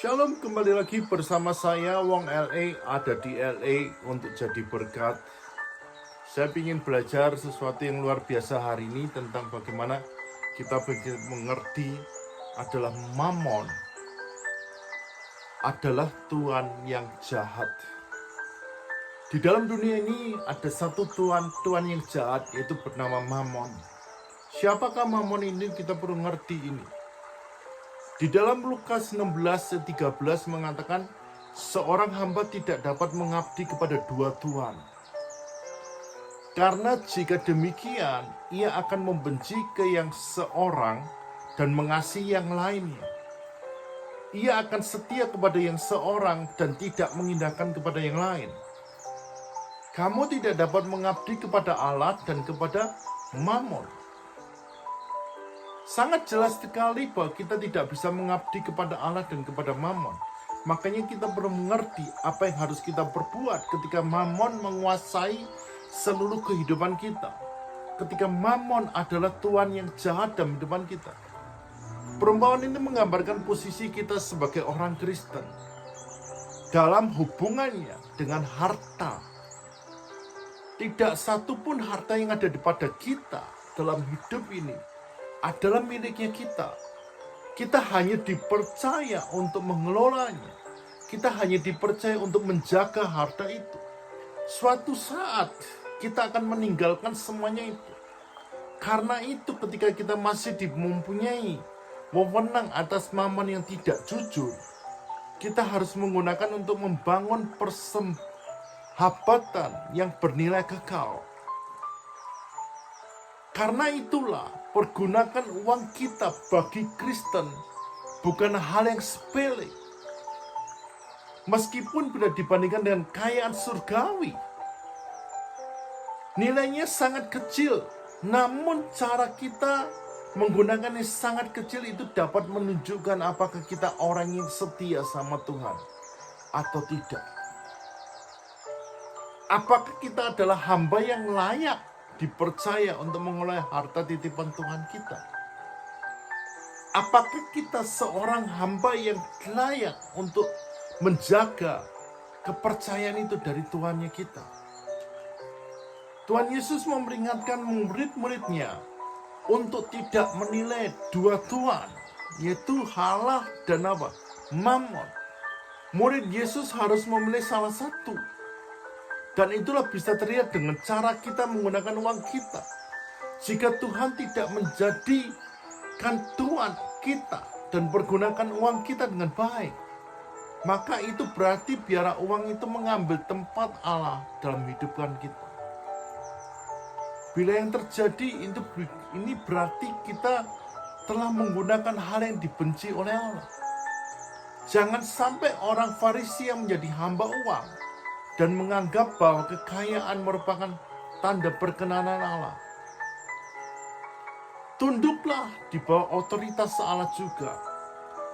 Shalom, kembali lagi bersama saya Wong LA, ada di LA untuk jadi berkat. Saya ingin belajar sesuatu yang luar biasa hari ini tentang bagaimana kita mengerti adalah Mammon adalah Tuhan yang jahat. Di dalam dunia ini ada satu Tuhan yang jahat, yaitu bernama Mammon. Siapakah Mammon ini? Kita perlu ngerti ini. Di dalam Lukas 16:13 mengatakan, seorang hamba tidak dapat mengabdi kepada dua tuan. Karena jika demikian, ia akan membenci ke yang seorang dan mengasihi yang lainnya. Ia akan setia kepada yang seorang dan tidak mengindahkan kepada yang lain. Kamu tidak dapat mengabdi kepada Allah dan kepada Mammon. Sangat jelas sekali bahwa kita tidak bisa mengabdi kepada Allah dan kepada Mammon. Makanya kita perlu mengerti apa yang harus kita perbuat ketika Mammon menguasai seluruh kehidupan kita. Ketika Mammon adalah Tuhan yang jahat dalam kehidupan kita. Perumpamaan ini menggambarkan posisi kita sebagai orang Kristen dalam hubungannya dengan harta. Tidak satu pun harta yang ada pada kita dalam hidup ini adalah miliknya kita. Kita hanya dipercaya untuk mengelolanya. Kita hanya dipercaya untuk menjaga harta itu. Suatu saat kita akan meninggalkan semuanya itu. Karena itu ketika kita masih mempunyai wewenang atas Mammon yang tidak jujur, kita harus menggunakan untuk membangun persahabatan yang bernilai kekal. Karena itulah, pergunakan uang kita bagi Kristen bukan hal yang sepele. Meskipun bila dibandingkan dengan kekayaan surgawi, nilainya sangat kecil. Namun cara kita menggunakannya sangat kecil itu dapat menunjukkan apakah kita orang yang setia sama Tuhan atau tidak. Apakah kita adalah hamba yang layak dipercaya untuk mengelola harta titipan Tuhan kita? Apakah kita seorang hamba yang layak untuk menjaga kepercayaan itu dari Tuhannya kita? Tuhan Yesus memperingatkan murid-muridnya untuk tidak menilai dua tuan, yaitu Allah dan Mammon. Murid Yesus harus memilih salah satu. Dan itulah bisa terlihat dengan cara kita menggunakan uang kita. Jika Tuhan tidak menjadikan Tuhan kita dan pergunakan uang kita dengan baik, maka itu berarti biarlah uang itu mengambil tempat Allah dalam hidupan kita. Bila yang terjadi ini berarti kita telah menggunakan hal yang dibenci oleh Allah. Jangan sampai orang Farisi yang menjadi hamba uang dan menganggap bahwa kekayaan merupakan tanda perkenanan Allah. Tunduklah di bawah otoritas Allah juga.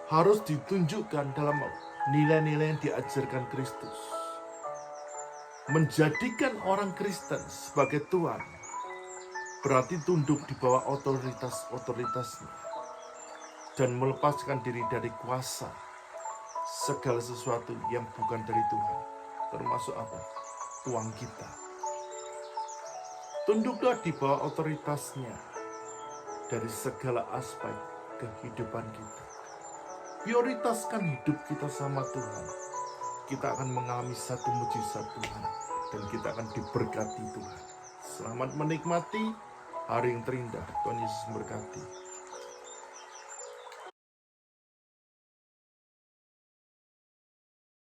Harus ditunjukkan dalam nilai-nilai yang diajarkan Kristus. Menjadikan orang Kristen sebagai Tuhan berarti tunduk di bawah otoritasnya dan melepaskan diri dari kuasa segala sesuatu yang bukan dari Tuhan. Termasuk apa? Uang kita. Tunduklah di bawah otoritasnya dari segala aspek kehidupan kita. Prioritaskan hidup kita sama Tuhan. Kita akan mengalami satu mujizat Tuhan dan kita akan diberkati Tuhan. Selamat menikmati hari yang terindah. Tuhan Yesus memberkati.